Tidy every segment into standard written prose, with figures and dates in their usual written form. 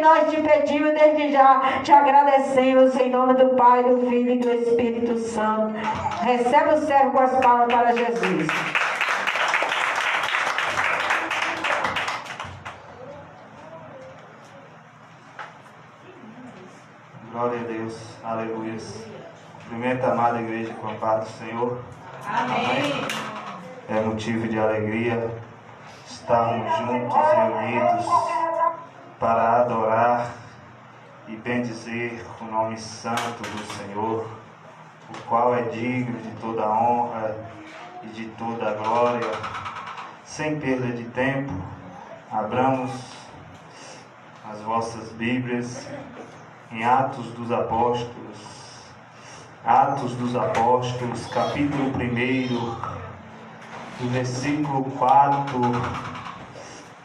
nós te pedimos desde já, te agradecemos em nome do Pai, do Filho e do Espírito Santo. Recebe o servo com as palmas para Jesus. Glória a Deus, aleluia. Cumprimento a amada igreja com a paz do Senhor. Amém. É motivo de alegria estarmos juntos, reunidos, para adorar e bendizer o nome santo do Senhor, o qual é digno de toda a honra e de toda a glória. Sem perda de tempo, abramos as vossas Bíblias em Atos dos Apóstolos, capítulo 1, do versículo 4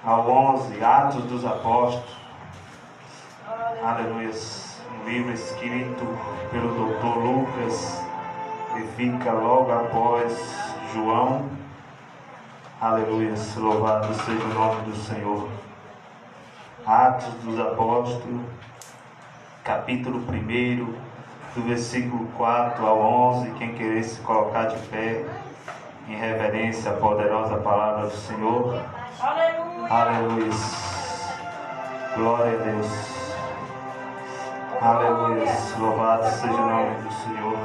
ao 11, Atos dos Apóstolos. Aleluia. Um livro escrito pelo Dr. Lucas, que fica logo após João. Aleluia. Louvado seja o nome do Senhor. Atos dos Apóstolos, capítulo 1, do versículo 4 ao 11. Quem querer se colocar de pé em reverência à poderosa palavra do Senhor. Aleluia. Aleluia. Glória a Deus. Aleluia. Louvado seja o nome do Senhor.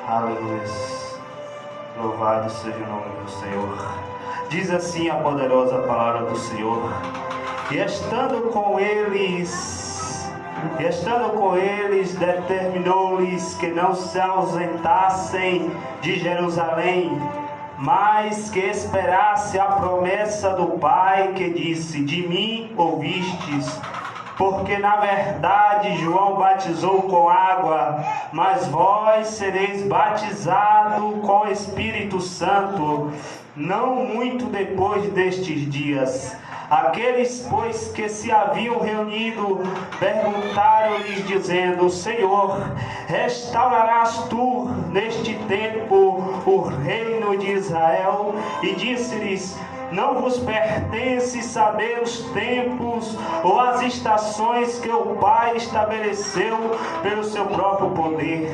Aleluia. Louvado seja o nome do Senhor. Diz assim a poderosa palavra do Senhor: E estando com eles, determinou-lhes que não se ausentassem de Jerusalém, mas que esperasse a promessa do Pai, que disse: De mim ouvistes. Porque na verdade João batizou com água, mas vós sereis batizados com o Espírito Santo, não muito depois destes dias. Aqueles, pois, que se haviam reunido, perguntaram-lhes, dizendo: Senhor, restaurarás tu neste tempo o reino de Israel? E disse-lhes: Não vos pertence saber os tempos ou as estações que o Pai estabeleceu pelo seu próprio poder,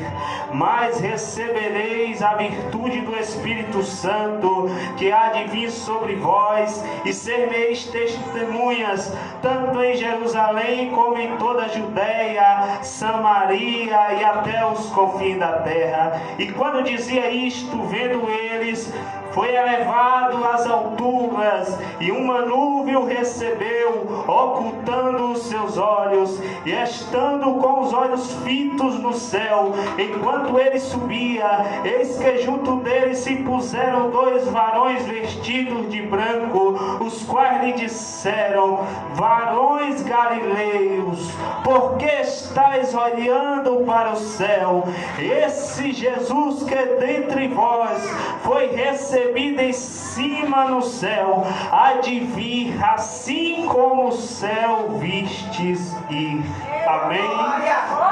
mas recebereis a virtude do Espírito Santo, que há de vir sobre vós, e sereis testemunhas, tanto em Jerusalém como em toda a Judéia, Samaria e até os confins da terra. E quando dizia isto, vendo eles, foi elevado às alturas, e uma nuvem o recebeu, ocultando os seus olhos, e estando com os olhos fitos no céu, enquanto ele subia, eis que junto dele se puseram 2 varões vestidos de branco, os quais lhe disseram: Varões galileus, por que estáis olhando para o céu? Esse Jesus que dentre vós foi recebido em cima no céu, há de vir, assim como o céu vistes ir. Amém?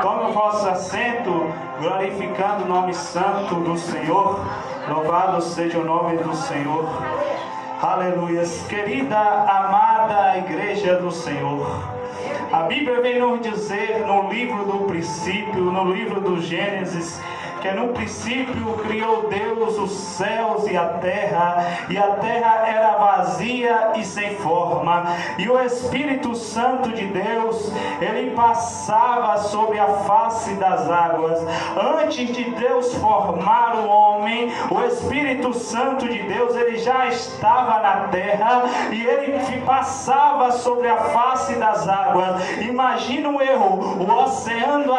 Tome o vosso assento, glorificando o nome santo do Senhor. Louvado seja o nome do Senhor. Aleluia. Querida, amada igreja do Senhor, a Bíblia vem nos dizer no livro do princípio, no livro do Gênesis, que no princípio criou Deus os céus e a terra era vazia e sem forma, e o Espírito Santo de Deus, ele passava sobre a face das águas. Antes de Deus formar o homem, o Espírito Santo de Deus, ele já estava na terra, e ele passava sobre a face das águas. Imagino eu, o oceano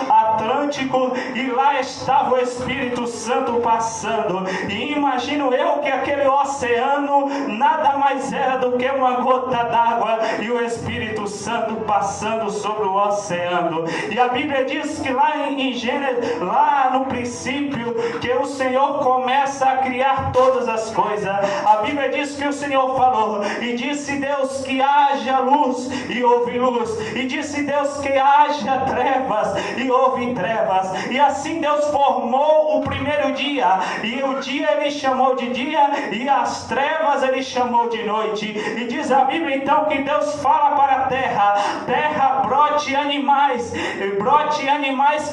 Atlântico, e lá estava o Espírito Santo passando, e imagino eu que aquele oceano nada mais era do que uma gota d'água, e o Espírito Santo passando sobre o oceano. E a Bíblia diz que lá em Gênesis, lá no princípio, que o Senhor começa a criar todas as coisas. A Bíblia diz que o Senhor falou, e disse Deus que haja luz, e houve luz, e disse Deus que haja trevas, e houve trevas. E assim Deus formou o primeiro dia, e o dia ele chamou de dia, e as trevas ele chamou de noite. E diz a Bíblia então que Deus fala para terra. Terra, brote animais,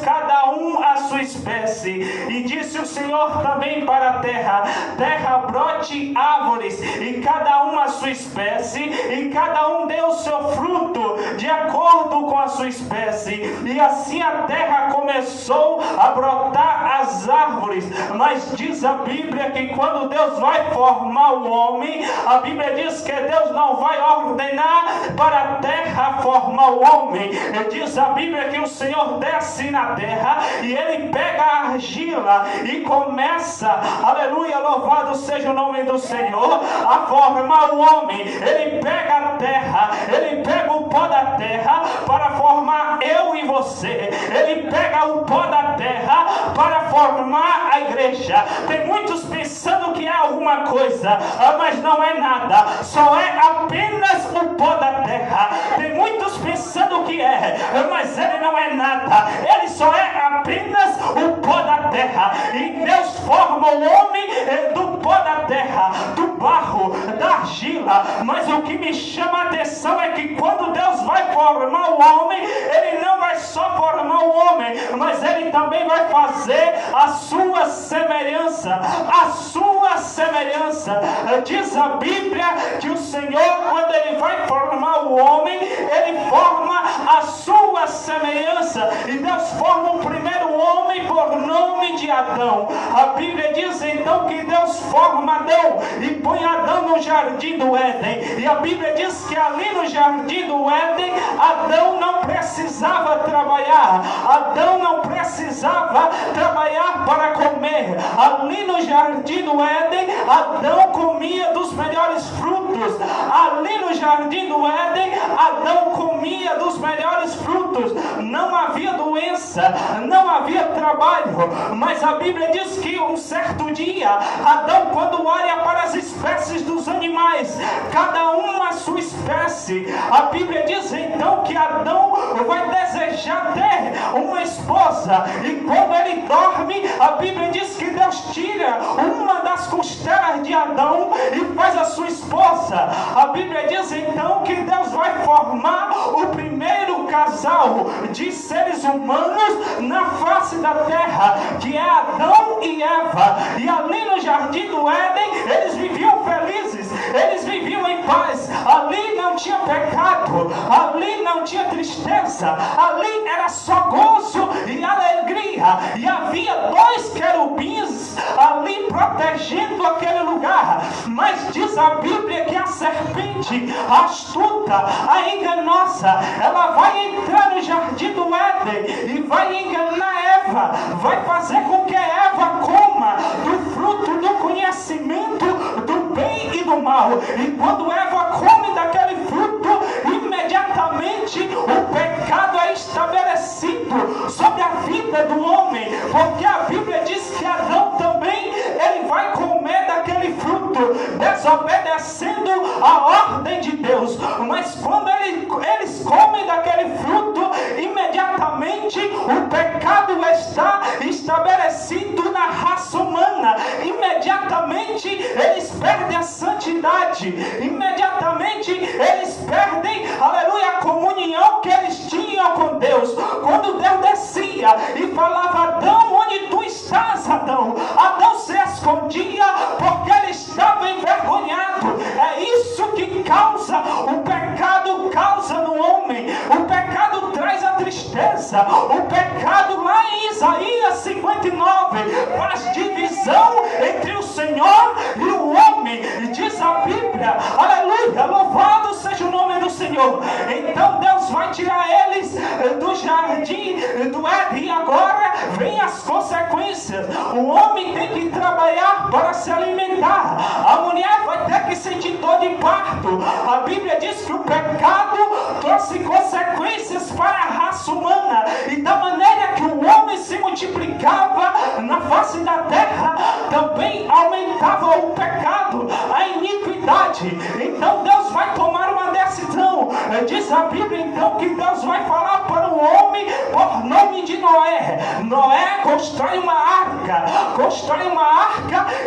cada um a sua espécie. E disse o Senhor também para a terra: terra, brote árvores, e cada um a sua espécie, e cada um dê o seu fruto de acordo com a sua espécie. E assim a terra começou a brotar as árvores. Mas diz a Bíblia que quando Deus vai formar o homem, a Bíblia diz que Deus não vai ordenar para a terra formar o homem. Diz a Bíblia que o Senhor desce na terra e Ele pega a argila e começa, aleluia, louvado seja o nome do Senhor, a formar o homem. Ele pega a terra, Ele pega o pó da terra para formar eu e você. Ele pega o pó da terra para formar a igreja. Tem muitos pensando que é alguma coisa, mas não é nada, só é apenas o pó da terra. Tem muitos pensando que é, mas ele não é nada, ele só é apenas o pó da terra. E Deus forma o homem do pó da terra, do barro, da argila. Mas o que me chama a atenção é que quando Deus vai formar o homem, Ele não vai só formar o homem, mas Ele também vai fazer a sua semelhança. A sua semelhança. Diz a Bíblia que o Senhor, quando Ele vai formar o homem, Ele forma a sua semelhança. E Deus forma o primeiro homem por nome de Adão. A Bíblia diz então que Deus forma Adão e põe Adão no jardim do Éden. E a Bíblia diz que ali no jardim do Éden, Adão não precisava trabalhar. Adão não precisava trabalhar para comer. Ali no jardim do Éden, Adão comia dos melhores frutos. Ali no jardim do Éden, Adão comia dos melhores frutos. Não havia doença, não havia trabalho. Mas a Bíblia diz que um certo dia, Adão, quando olha para as espécies dos animais, cada um a sua espécie, a Bíblia diz então que Adão vai desejar ter uma esposa. E quando ele dorme, a Bíblia diz que Deus tira uma das costelas de Adão e faz a sua esposa. A Bíblia diz então que Deus vai formar o primeiro casal de seres humanos na face da terra, que é Adão e Eva. E ali no jardim do Éden, eles viviam felizes, eles viviam em paz. Ali não tinha pecado, ali não tinha tristeza, ali era só gozo e alegria. E havia 2 querubins ali protegendo aquele lugar. Mas diz a Bíblia que a serpente, a astuta, a enganosa, ela vai entrar no jardim do Éden e vai enganar Eva, vai fazer com que Eva coma do fruto do conhecimento do bem e do mal. E quando Eva come daquele fruto, imediatamente o pecado é estabelecido sobre a vida do homem, porque a Bíblia diz que Adão também ele vai comer daquele fruto, desobedecendo a ordem de Deus. Mas quando eles comem daquele fruto, imediatamente o pecado está estabelecido na raça humana. Imediatamente eles perdem a santidade, imediatamente eles perdem, aleluia, a comunhão que eles tinham com Deus. Quando Deus descia e falava: Adão, onde tu estás, Adão? Adão se escondia porque ele estava envergonhado. É isso que causa, o pecado causa no homem. O pecado traz a tristeza. O pecado, lá em Isaías 59, faz divisão entre o Senhor e o homem. E diz a Bíblia, aleluia, louvado seja o nome do Senhor. Então Deus vai tirar eles do jardim do Éden. E agora vem as consequências. O homem tem que trabalhar para se alimentar. A mulher vai ter que sentir dor de parto. A Bíblia diz que o pecado trouxe consequências para a raça humana. E da maneira que o homem se multiplicava na face da terra, também aumentava o pecado, a iniquidade. Então Deus vai tomar uma decisão. Diz a Bíblia então que Deus vai falar para o homem por nome de Noé: Noé, constrói uma arca,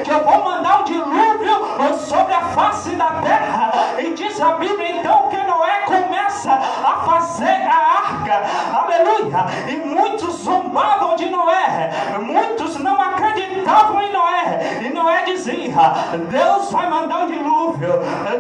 que eu vou mandar um dilúvio sobre a face da terra. E diz a Bíblia então que Noé começa começa a fazer a arca, aleluia, e muitos zombavam de Noé, muitos não acreditavam em Noé, e Noé dizia: Deus vai mandar um dilúvio,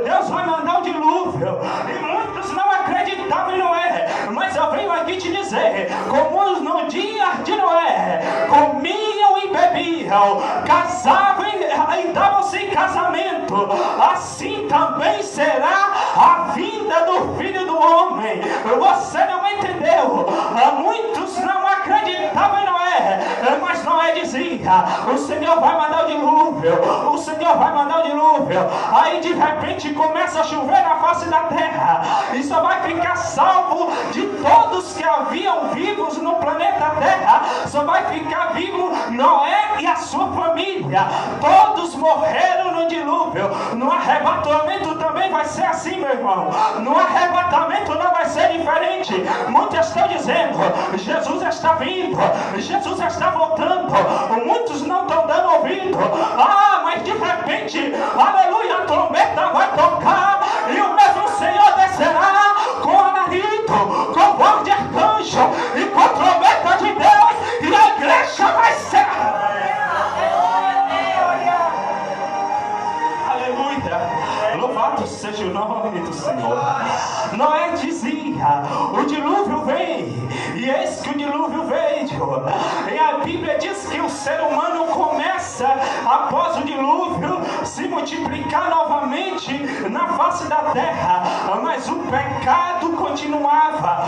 Deus vai mandar um dilúvio, e muitos não acreditavam em Noé. Mas eu venho aqui te dizer, como no dia de Noé, comiam e bebiam, casavam e davam-se em casamento, assim também será a vinda do Filho do Homem. Você não entendeu? Muitos não acreditavam em Noé, mas Noé dizia: o Senhor vai mandar o dilúvio, o Senhor vai mandar o dilúvio. Aí de repente começa a chover na face da terra, e só vai ficar salvo de todos que haviam vivos no planeta Terra, só vai ficar vivo Noé e a sua família. Todos morreram no dilúvio. No arrebatamento também vai ser assim, meu irmão. No arrebatamento não vai ser diferente. Muitos estão dizendo: Jesus está vindo, Jesus está voltando. Muitos não estão dando ouvido. Mas de repente, aleluia, a trombeta vai tocar, e o mesmo Senhor descerá com alarido, com voz de arcanjo e com a trombeta de Deus, e a igreja vai ser. Aleluia, louvado seja o nome do Senhor. Noé dizia: o dilúvio vem, e eis que o dilúvio veio. E a Bíblia diz que o ser humano começa, após o dilúvio, se multiplicar novamente na face da terra, mas o pecado continuava,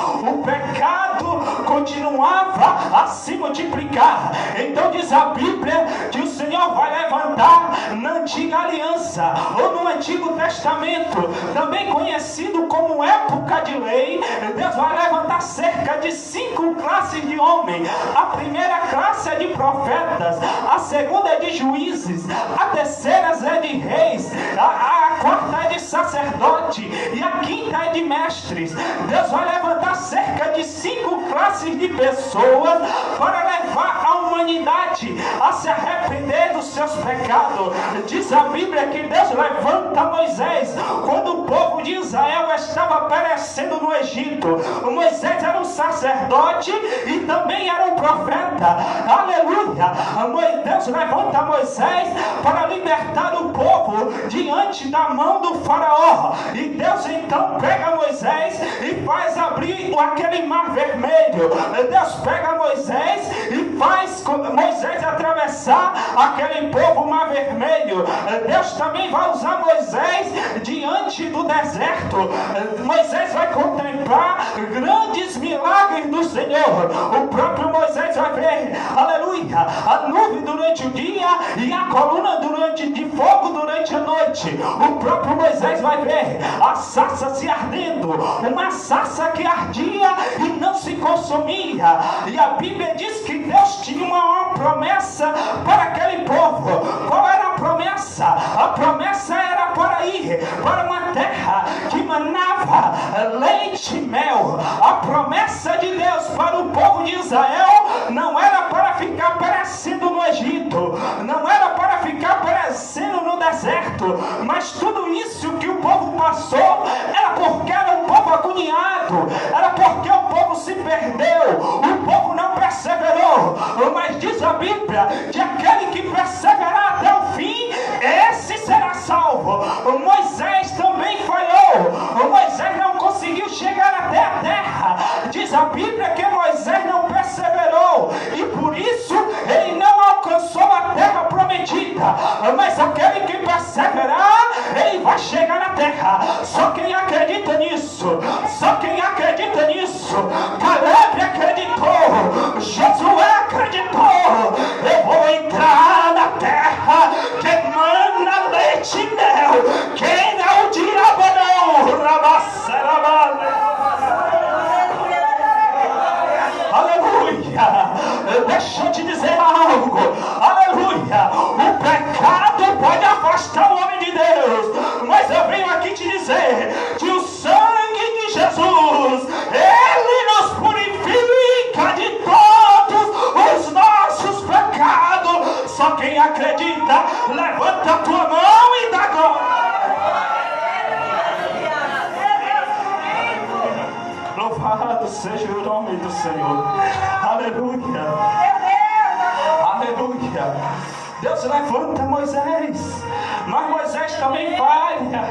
a se multiplicar. Então diz a Bíblia que o Senhor vai levantar na antiga aliança, ou no Antigo Testamento, também conhecido como época de lei. Deus vai levantar cerca de 5 classes de homens. A primeira classe é de profetas, a segunda é de juízes, a terceira é de reis, a quarta é de sacerdote, e a quinta é de mestres. Deus vai levantar cerca de 5 classes de pessoas para levar a humanidade a se arrepender dos seus pecados. Diz a Bíblia que Deus levanta Moisés quando o povo de Israel estava perecendo no Egito. Moisés era um sacerdote e também era um profeta. Aleluia! Deus levanta Moisés para libertar o povo diante da mão do faraó. E Deus então pega Moisés e faz abrir aquele mar vermelho. Deus pega Moisés e faz Moisés atravessar aquele povo mar vermelho. Deus também vai usar Moisés diante do deserto. Moisés vai contemplar grandes milagres do Senhor. O próprio Moisés vai ver, aleluia, a nuvem durante o dia e a coluna de fogo durante a noite. O próprio Moisés vai ver a sarça se ardendo, uma sarça que ardia e não se consumia. E a Bíblia diz que Deus tinha uma promessa para aquele povo. Qual era a promessa? A promessa era para ir para uma terra que manava leite e mel. A promessa de Deus para o povo de Israel não era para ficar perecendo no Egito, não era para ficar perecendo no deserto, mas tudo isso que o povo passou era porque era um povo agoniado, era porque o povo se perdeu, o povo não perseverou. Mas diz a Bíblia que aquele que perseverar até o fim, esse será salvo. Moisés também falhou, Moisés não conseguiu chegar até a terra. Diz a Bíblia que Moisés não perseverou e por isso ele não alcançou a terra prometida. Mas aquele que perseverar, ele vai chegar na terra. Só quem acredita nisso, só quem acredita nisso. Caleb acreditou, Josué acreditou. Eu vou entrar na terra que mana leite e mel. Quem é o diabo não? Aleluia! Deixa eu te dizer algo. Aleluia! O pecado pode afastar o homem de Deus, mas eu venho aqui te dizer que o sangue de Jesus, ele nos Louvado seja o nome do Senhor. Aleluia. Aleluia. Deus levanta Moisés, mas Moisés também falha.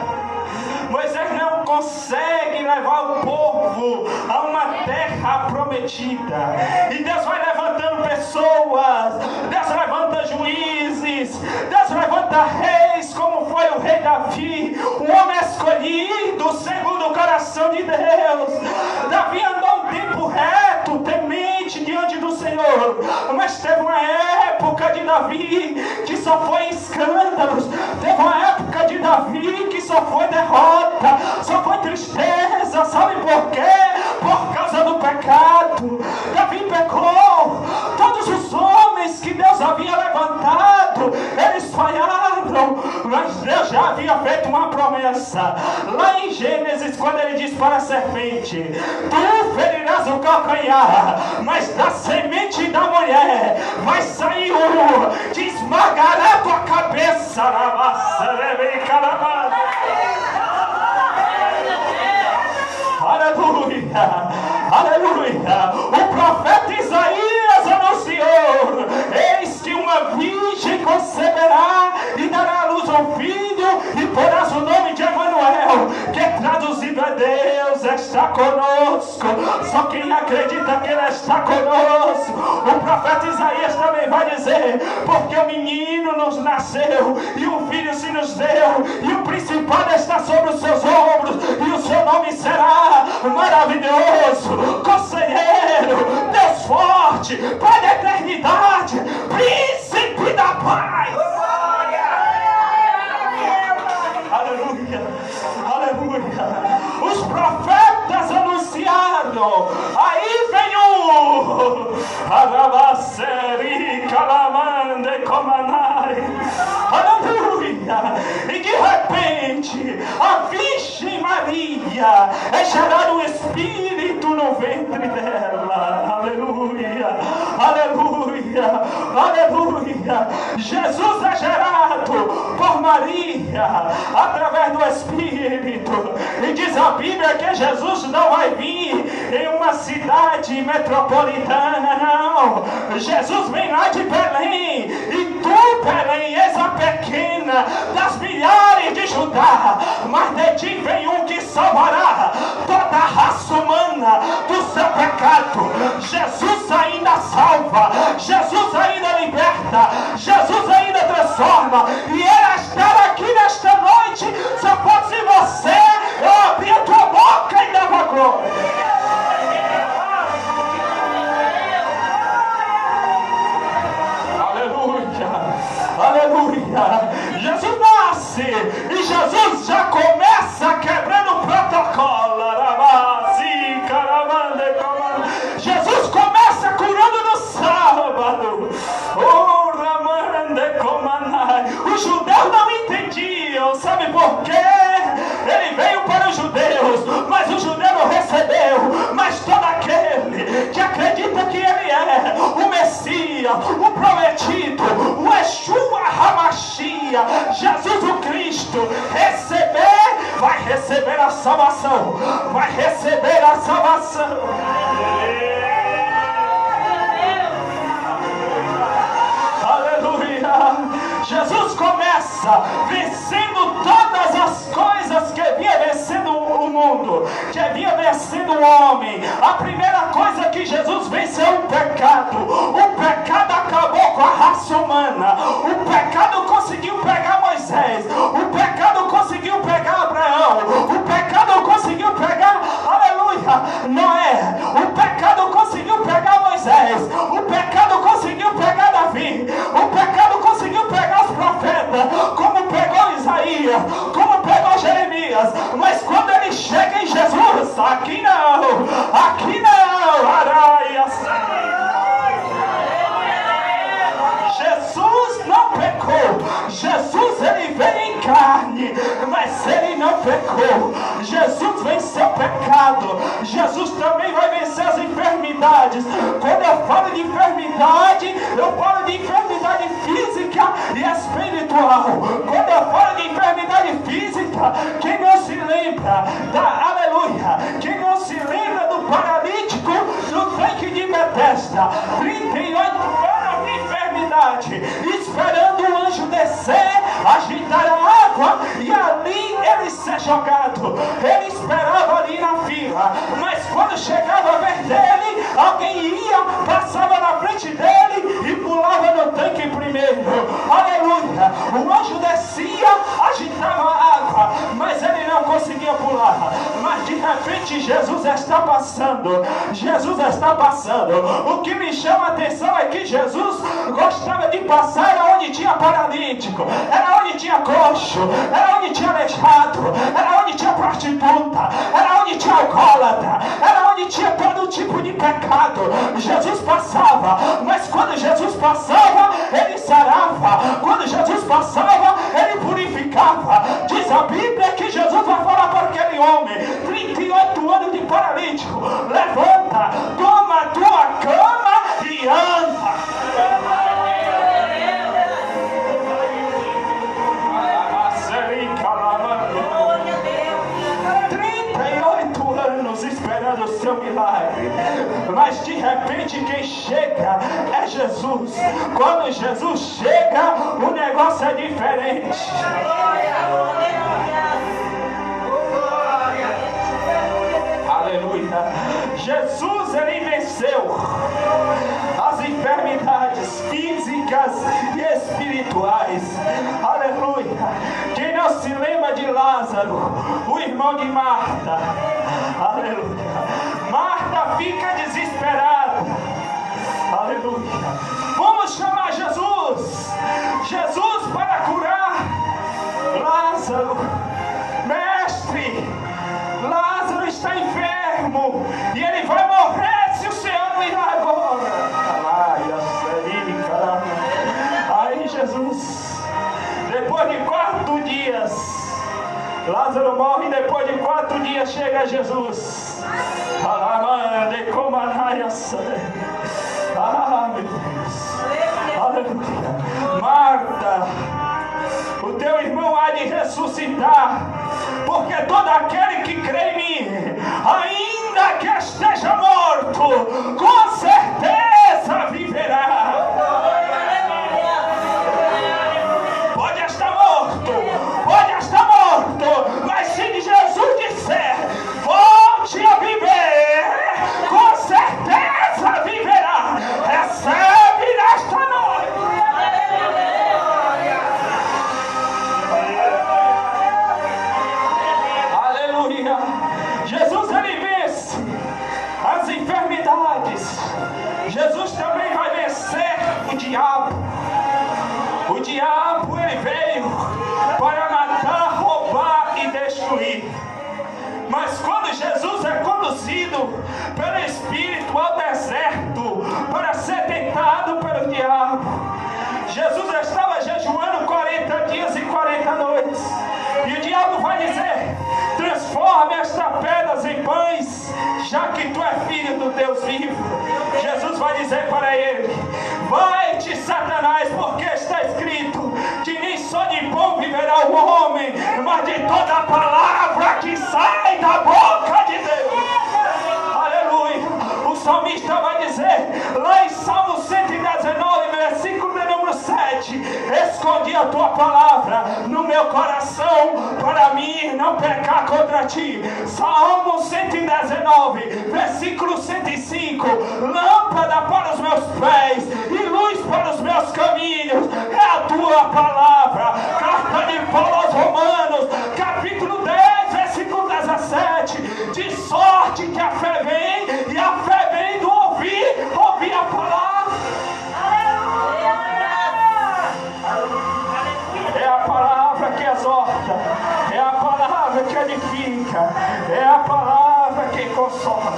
Moisés não consegue levar o povo a uma terra prometida. E Deus vai levantando pessoas, Deus levanta juízes, Deus levanta reis, como foi o rei Davi, um homem escolhido segundo o coração de Deus. Davi andou um tempo reto, temente diante do Senhor, mas teve uma época de Davi que só foi escândalos, teve uma época de Davi que só foi derrota, só foi tristeza. Sabe por quê? Por causa do pecado. Davi pecou. Todos os homens que Deus havia levantado, eles falharam, mas Deus já havia feito uma promessa lá em Gênesis, quando ele diz para a serpente: tu ferirás o calcanhar, mas da semente da mulher vai sair um que esmagará tua cabeça na massa. Aleluia, aleluia. O profeta Isaías anunciou: eis que uma virgem conceberá e dará à luz um filho, e porás o nome de Emanuel, que traduzido é Deus está conosco. Só quem acredita que Ele está conosco. O profeta Isaías também vai dizer: porque o menino nos nasceu, e o filho se nos deu, e o principado está sobre os seus ombros, e o seu nome será Maravilhoso, Conselheiro, Deus Forte, Pai da Eternidade, Príncipe da Paz. Aleluia, aleluia. Os profetas anunciaram: aí vem o Arabaceri Calamande Comanai. Aleluia. E de repente a Virgem Maria é gerado um Espírito no ventre dela. Aleluia, aleluia, aleluia. Jesus é gerado por Maria através do Espírito. E diz a Bíblia que Jesus não vai vir em uma cidade metropolitana, não. Jesus vem lá de Belém. E tu, Belém, és a pequena das milhares de Judá, mas de ti vem um que salvará toda a raça humana do seu pecado. Jesus ainda salva, Jesus ainda liberta, Jesus ainda transforma. E Ele estar aqui nesta noite só pode ser você. Eu abri a tua boca e dava glória. Aleluia. Jesus nasce e Jesus já começa quebrando o protocolo. Jesus começa curando no sábado. Os judeus não entendiam. Sabe por quê? Ele veio para os judeus, mas o judeu não recebeu. Mas todo aquele que acredita que Ele é o Messias, o prometido, o Yeshua Hamashia, Jesus o Cristo, vai receber a salvação. Vai receber a salvação. Aleluia. Jesus começa vencendo todas as coisas que vinha vencendo o mundo, que vinha vencendo o homem. A primeira coisa que Jesus venceu é o pecado. O pecado acabou com a raça humana. O pecado conseguiu pegar Moisés. O pecado conseguiu pegar Abraão. O pecado conseguiu pegar, aleluia, Noé. O pecado conseguiu pegar Moisés. O pecado conseguiu pegar Davi. O pecado conseguiu pegar os profetas, como pegou Isaías, como pegou Jeremias. Mas quando ele chega em Jesus, aqui não, Araias. Jesus não pecou. Jesus, ele veio em carne, mas ele não pecou. Jesus venceu o pecado. Jesus também vai vencer as enfermidades. Quando eu falo de enfermidade, eu falo de enfermidade física e espiritual. Quando eu falo de enfermidade física, quem não se lembra aleluia, quem não se lembra do paralítico no tanque de Betesda, 38 anos de enfermidade, esperando o anjo descer, agitar a água e ali ele ser jogado. Ele esperava ali na fila, mas quando chegava perto dele, alguém ia, passava na frente dele e pulava no tanque primeiro. Aleluia! O anjo descia, agitava a água, mas ele não conseguia pular. Mas de repente Jesus está passando. Jesus está passando. O que me chama a atenção é que Jesus gostava de passar onde tinha paralítico, era onde tinha coxo, era onde tinha aleijado, era onde tinha prostituta, era onde tinha alcoólatra, era onde tinha todo tipo de pecado. Jesus passava, mas quando Jesus passava, ele sarava. Quando Jesus passava, ele purificava. Diz a Bíblia que Jesus vai falar para aquele homem, 38 anos de paralítico: levanta, toma a tua cama e anda. 38 anos esperando o seu milagre, mas de repente quem chega é Jesus. Quando Jesus chega, o negócio é diferente. Aleluia. Jesus, ele venceu as enfermidades físicas e espirituais. Aleluia. Quem não se lembra de Lázaro, o irmão de Marta? Aleluia. Marta fica desesperada. Aleluia. Vamos chamar Jesus. Jesus para curar Lázaro. Mestre, Lázaro está enfermo e ele vai morrer se o Senhor não ir lá agora. Aí Jesus, depois de 4 dias, Lázaro morre e depois de 4 dias chega Jesus. Meu Deus. Aleluia. Marta, o teu irmão há de ressuscitar, porque todo aquele que crê em mim, ainda que esteja morto, com certeza viverá. Pode estar morto, mas se Jesus disser, volte a viver, com certeza viverá. Recebe nesta noite. Aleluia. Jesus, ele vence as enfermidades. Jesus também vai vencer o diabo. O diabo, ele veio para matar, roubar e destruir. Mas quando Jesus é conduzido pelo Espírito ao deserto para ser tentado pelo diabo, Jesus estava jejuando 40 dias e 40 noites. E o diabo vai dizer: transforme estas pedras em pães, já que tu és filho do Deus vivo. Jesus vai dizer para ele: vai-te, Satanás, porque está escrito que nem só de pão viverá o homem, mas de toda a palavra que sai da boca de Deus. Aleluia. O salmista vai dizer lá em Salmo 119, versículo de número 7: escondi a tua palavra no meu coração, para mim não pecar contra ti. Salmo 119, versículo 105: lâmpada para os meus pés e luz para os meus caminhos é a tua palavra. Carta de Paulo aos Romanos, capítulo 10, versículo 17: de sorte que a fé vem, e a fé vem do ouvir a palavra. É a palavra que exorta, é a palavra que edifica, é a palavra que consola.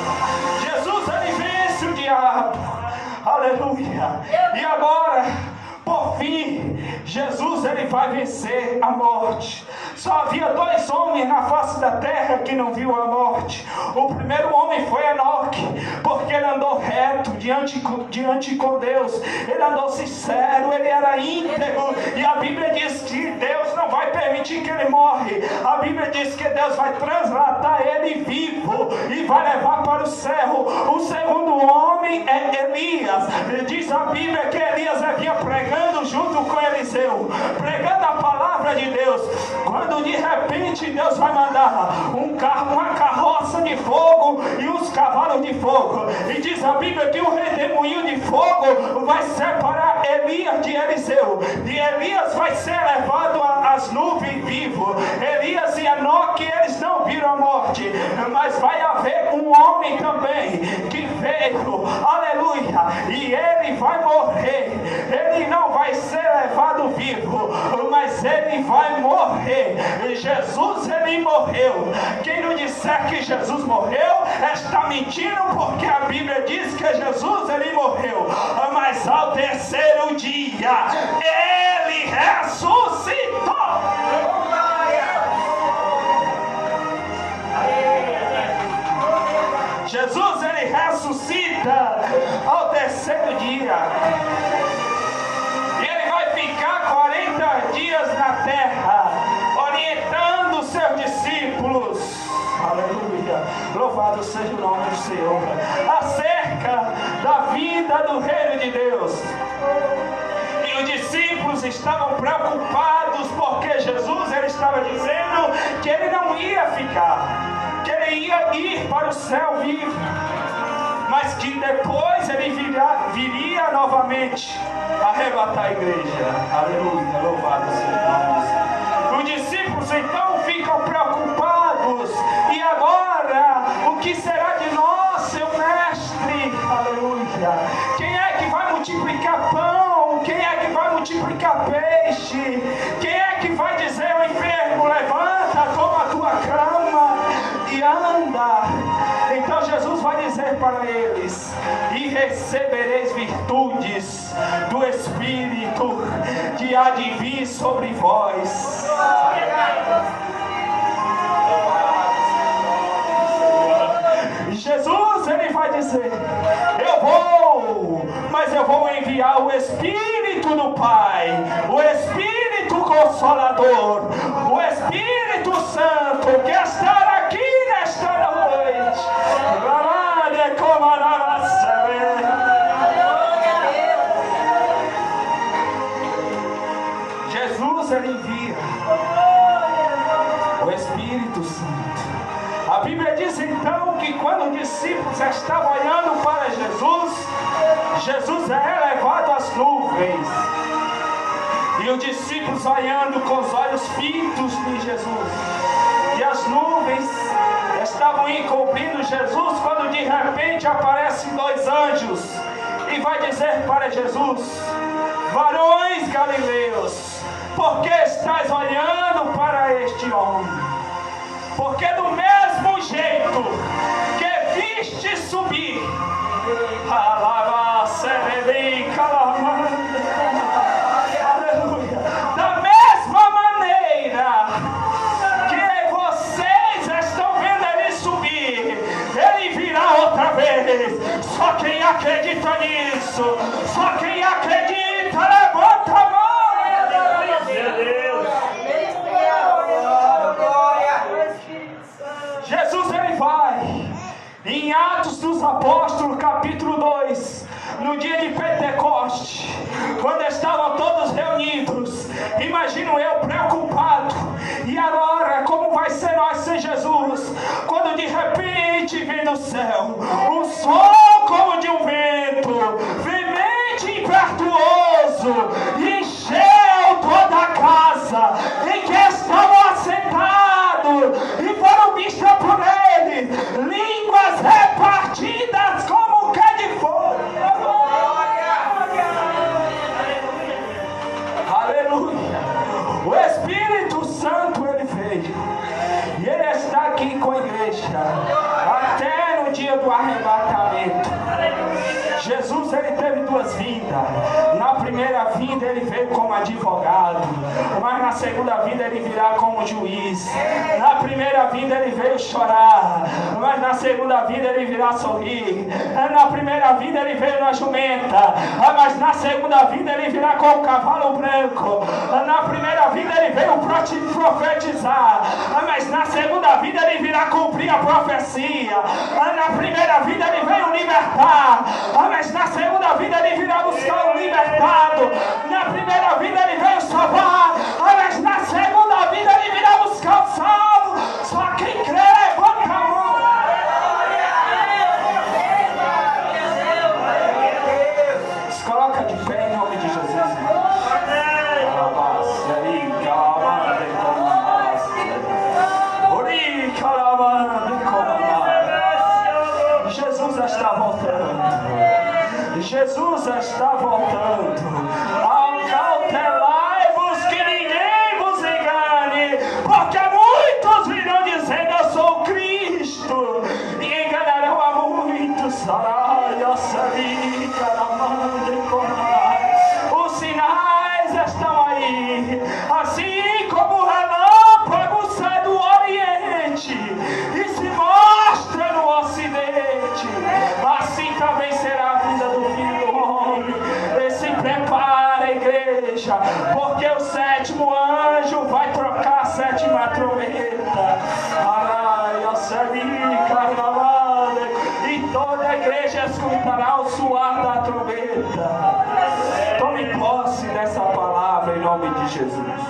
Jesus, ele vence o diabo. Aleluia. E agora, por fim, Jesus, ele vai vencer a morte. Só havia 2 homens na face da terra que não viu a morte. O primeiro homem foi Enoque, porque ele andou reto diante com Deus. Ele andou sincero, ele era íntegro. E a Bíblia diz que Deus não vai permitir que ele morre. A Bíblia diz que Deus vai translatar ele vivo e vai levar para o céu. homem é Elias. Diz a Bíblia que Elias vinha pregando junto com Eliseu, pregando a palavra de Deus, quando de repente Deus vai mandar uma carroça de fogo e uns cavalos de fogo, e diz a Bíblia que um redemoinho de fogo vai separar Elias de Eliseu, e Elias vai ser levado às nuvens vivo. Elias e Enoque, eles não viram a morte, mas vai haver um homem também que veio, aleluia, e ele vai morrer. Ele não vai ser levado vivo, mas ele vai morrer. Jesus, ele morreu. Quem não disser que Jesus morreu está mentindo, porque a Bíblia diz que Jesus, ele morreu, mas ao terceiro dia ele ressuscitou. Jesus, ele ressuscita ao terceiro dia. E ele vai ficar 40 dias na terra, orientando os seus discípulos. Aleluia, louvado seja o nome do Senhor, acerca da vida do reino de Deus. E os discípulos estavam preocupados, porque Jesus, ele estava dizendo que ele não ia ficar, que ele ia ir para o céu vivo, mas que depois ele viria novamente arrebatar a igreja. Aleluia, louvado seja o nome. Os discípulos então ficam preocupados. E agora, o que será de nós, seu mestre? Aleluia. Quem é que vai multiplicar pão? Quem é que vai multiplicar peixe? Quem é que vai dizer ao enfermo: levanta, toma a tua cama e anda? Então Jesus vai dizer para eles: e recebereis virtudes do Espírito, que há de vir sobre vós. Jesus, ele vai dizer: eu vou, mas eu vou enviar o Espírito do Pai, o Espírito Consolador, o Espírito Santo, que estará aqui nesta noite. Jesus, ele envia o Espírito Santo. A Bíblia diz então que quando os discípulos estavam olhando para Jesus, Jesus é levado às nuvens. E os discípulos olhando com os olhos fitos em Jesus. E as nuvens estavam encobrindo Jesus, quando de repente aparecem dois anjos e vai dizer para Jesus: varões galileus, por que estáis olhando para este homem? Porque do mesmo jeito que viste subir, aleluia, da mesma maneira que vocês estão vendo ele subir, ele virá outra vez. Só quem acredita nisso, só quem acredita, levanta a mão. Jesus, ele vai em Atos dos Apóstolos, capítulo 2, no dia de Pentecoste, quando estavam todos reunidos. Imagino eu preocupado: e agora como vai ser nós sem Jesus? Quando de repente vem do céu um som como de um vento veemente e impetuoso, e encheu toda a casa em que estavam assentados, e foram vistas por ele línguas repartidas como que de fogo. Aleluia. O Espírito Santo, ele veio, e ele está aqui com a igreja até no dia do arrebatamento. Jesus, ele teve duas vindas. Na primeira vinda ele veio como advogado, mas na segunda vinda ele virá como juiz. Na primeira vinda ele veio chorar, mas na segunda vinda ele virá sorrir. Na primeira vinda ele veio na jumenta, mas na segunda vinda ele virá com o cavalo branco. Na primeira vinda ele veio profetizar, mas na segunda vinda ele virá cumprir a profecia. Na primeira vinda ele veio libertar, salvar. Mas na segunda vida ele virá buscar o libertado. Na primeira vida ele veio salvar. Mas na segunda vida ele virá buscar o salvo. Só quem crê, levanta a mão. Se coloca de pé em nome de Jesus. Jesus está voltando. Jesus está voltando. Acautelai-vos que ninguém vos engane, porque muitos virão dizendo eu sou Cristo e enganarão a muitos. Os sinais estão aí, assim como o relâmpago sai do Oriente e se mostra no Ocidente, assim também será a vida do Filho do Homem. E se prepara, igreja, porque o sétimo anjo vai trocar a sétima trombeta. E toda a igreja escutará o suar da trombeta. Tome posse dessa palavra em nome de Jesus.